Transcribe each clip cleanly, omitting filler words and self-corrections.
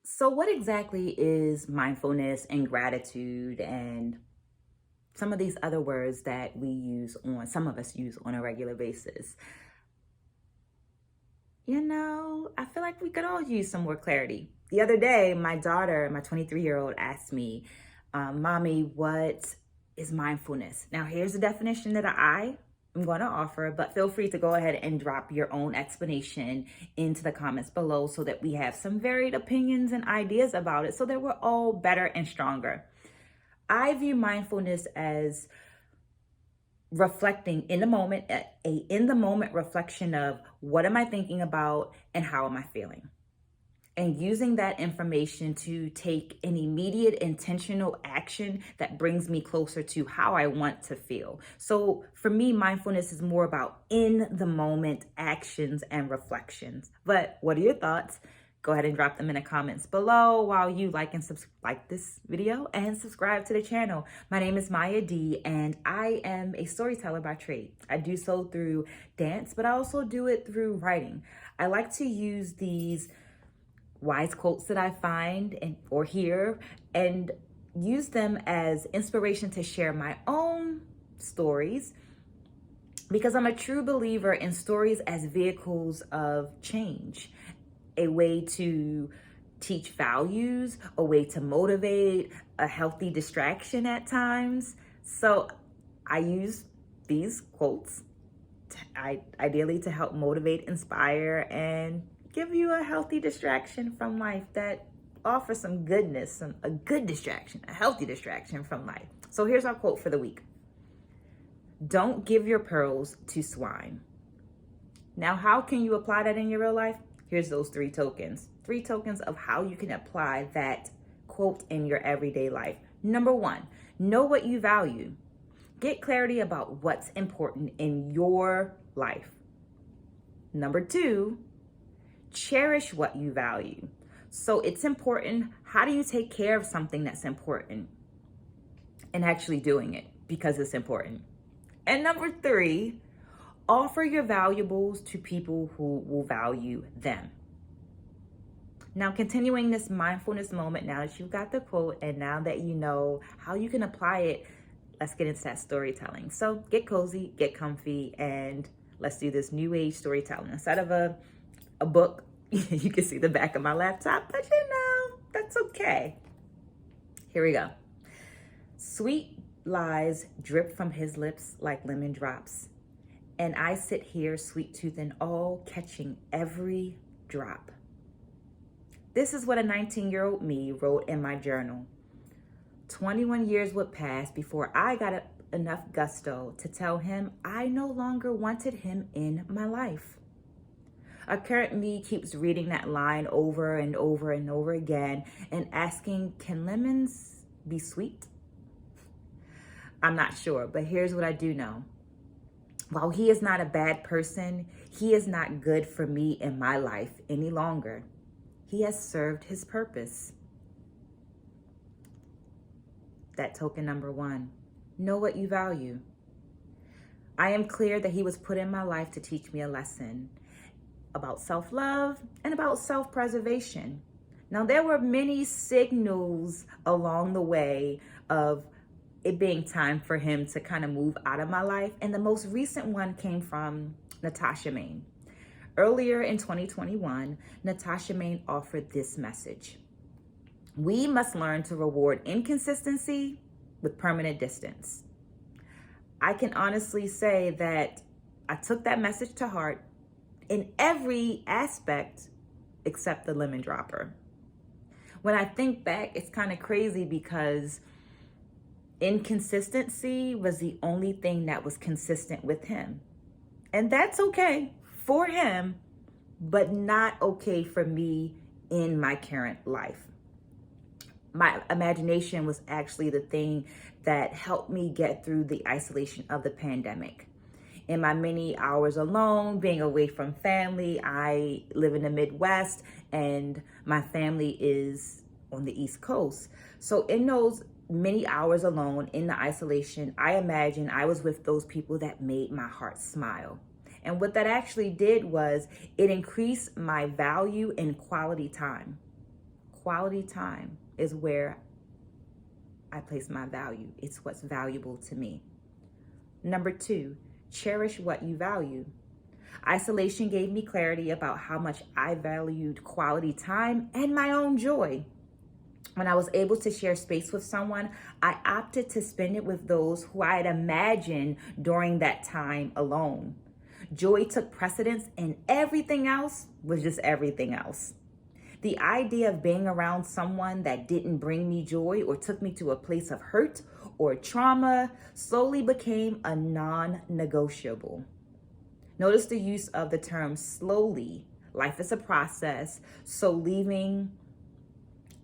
So, what exactly is mindfulness and gratitude and some of these other words that some of us use on a regular basis? I feel like we could all use some more clarity. The other day, my daughter, my 23-year-old, asked me, Mommy, what is mindfulness? Now, here's the definition that I am going to offer, but feel free to go ahead and drop your own explanation into the comments below so that we have some varied opinions and ideas about it so that we're all better and stronger. I view mindfulness as reflecting in the moment, a in the moment reflection of what am I thinking about and how am I feeling, and using that information to take an immediate intentional action that brings me closer to how I want to feel. So for me, mindfulness is more about in the moment actions and reflections. But what are your thoughts? Go ahead and drop them in the comments below while you like this video and subscribe to the channel. My name is Maya D, and I am a storyteller by trade. I do so through dance, but I also do it through writing. I like to use these wise quotes that I find or hear and use them as inspiration to share my own stories, because I'm a true believer in stories as vehicles of change, a way to teach values, a way to motivate, a healthy distraction at times. So I use these quotes ideally to help motivate, inspire, and give you a healthy distraction from life that offers some goodness, a good distraction, a healthy distraction from life. So here's our quote for the week. Don't give your pearls to swine. Now, how can you apply that in your real life? Here's those three tokens of how you can apply that quote in your everyday life. Number one, know what you value. Get clarity about what's important in your life. Number two, cherish what you value. So it's important. How do you take care of something that's important? And actually doing it because it's important. And number three, offer your valuables to people who will value them. Now, continuing this mindfulness moment, now that you've got the quote and now that you know how you can apply it, let's get into that storytelling. So get cozy, get comfy, and let's do this new age storytelling. Instead of a book, you can see the back of my laptop, but that's okay. Here we go. Sweet lies drip from his lips like lemon drops, and I sit here, sweet tooth and all, catching every drop. This is what a 19-year-old me wrote in my journal. 21 years would pass before I got enough gusto to tell him I no longer wanted him in my life. A current me keeps reading that line over and over and over again and asking, can lemons be sweet? I'm not sure, but here's what I do know. While he is not a bad person, he is not good for me in my life any longer. He has served his purpose. That token number one, know what you value. I am clear that he was put in my life to teach me a lesson about self-love and about self-preservation. Now, there were many signals along the way of it being time for him to kind of move out of my life. And the most recent one came from Natasha Maine. Earlier in 2021, Natasha Maine offered this message. We must learn to reward inconsistency with permanent distance. I can honestly say that I took that message to heart in every aspect except the lemon dropper. When I think back, it's kind of crazy because inconsistency was the only thing that was consistent with him. And that's okay for him, but not okay for me in my current life. My imagination was actually the thing that helped me get through the isolation of the pandemic. In my many hours alone, being away from family, I live in the Midwest and my family is on the East Coast. So in those many hours alone in the isolation, I imagine I was with those people that made my heart smile. And what that actually did was it increased my value in quality time. quality time is where I place my value. It's what's valuable to me. Number 2, cherish what you value. Isolation gave me clarity about how much I valued quality time and my own joy. When I was able to share space with someone, I opted to spend it with those who I had imagined during that time alone. Joy took precedence, and everything else was just everything else. The idea of being around someone that didn't bring me joy or took me to a place of hurt or trauma slowly became a non-negotiable. Notice the use of the term slowly. Life is a process, so leaving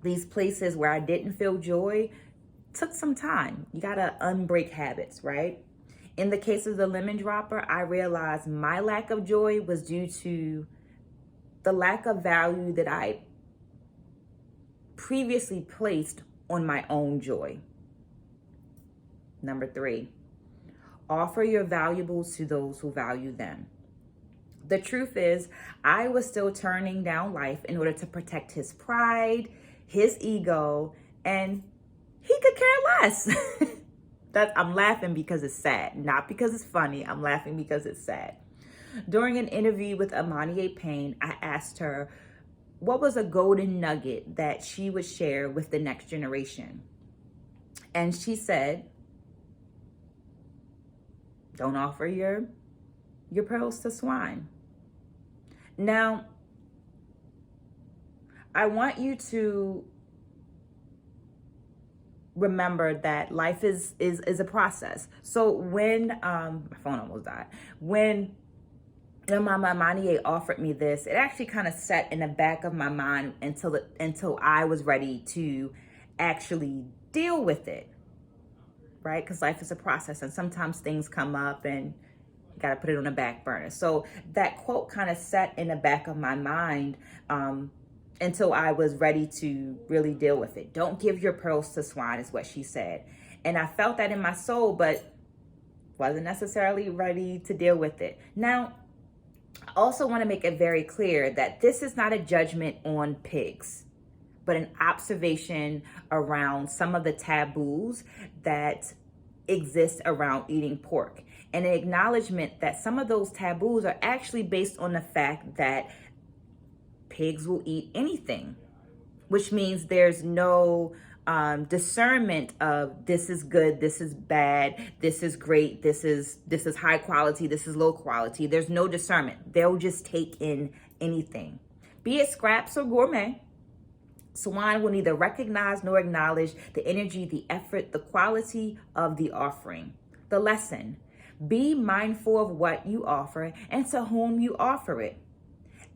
these places where I didn't feel joy took some time. You gotta unbreak habits, right? In the case of the lemon dropper, I realized my lack of joy was due to the lack of value that I previously placed on my own joy. Number 3, offer your valuables to those who value them. The truth is, I was still turning down life in order to protect his pride, his ego, and he could care less. I'm laughing because it's sad, not because it's funny. I'm laughing because it's sad. During an interview with Amani Payne, I asked her what was a golden nugget that she would share with the next generation. And she said, don't offer your pearls to swine. Now, I want you to remember that life is a process. So when my phone almost died, when Mama Amani offered me this, it actually kind of sat in the back of my mind until I was ready to actually deal with it, right? Because life is a process, and sometimes things come up and you got to put it on the back burner. So that quote kind of sat in the back of my mind until I was ready to really deal with it. Don't give your pearls to swine is what she said. And I felt that in my soul, but wasn't necessarily ready to deal with it. Now, I also want to make it very clear that this is not a judgment on pigs, but an observation around some of the taboos that exist around eating pork, and an acknowledgement that some of those taboos are actually based on the fact that pigs will eat anything, which means there's no discernment of this is good, this is bad, this is great, this is high quality, this is low quality. There's no discernment. They'll just take in anything, be it scraps or gourmet. Swine will neither recognize nor acknowledge the energy, the effort, the quality of the offering. The lesson: be mindful of what you offer and to whom you offer it.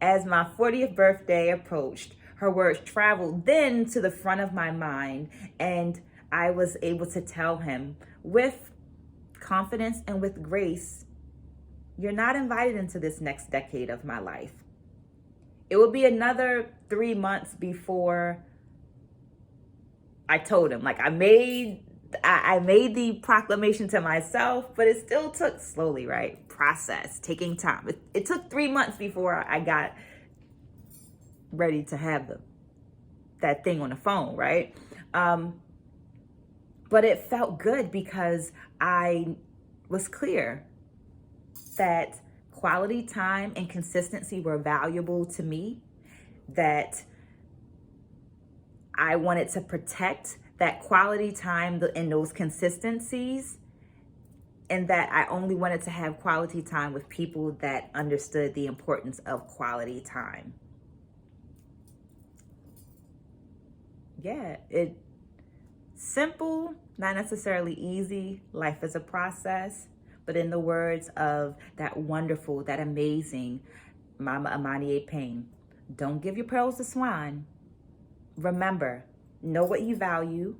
As my 40th birthday approached, her words traveled then to the front of my mind, and I was able to tell him with confidence and with grace, you're not invited into this next decade of my life. It will be another 3 months before I told him. Like I made the proclamation to myself, but it still took slowly, right? Process, taking time. It took 3 months before I got ready to have that thing on the phone, right? But it felt good because I was clear that quality time and consistency were valuable to me, that I wanted to protect that quality time and those consistencies, and that I only wanted to have quality time with people that understood the importance of quality time. Yeah, it's simple, not necessarily easy. Life is a process. But in the words of that wonderful, that amazing Mama Amani Payne, don't give your pearls to swine. Remember, know what you value,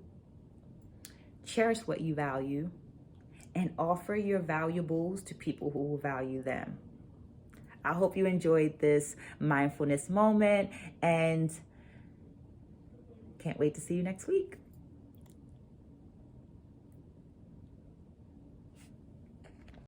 cherish what you value, and offer your valuables to people who will value them. I hope you enjoyed this mindfulness moment, and can't wait to see you next week.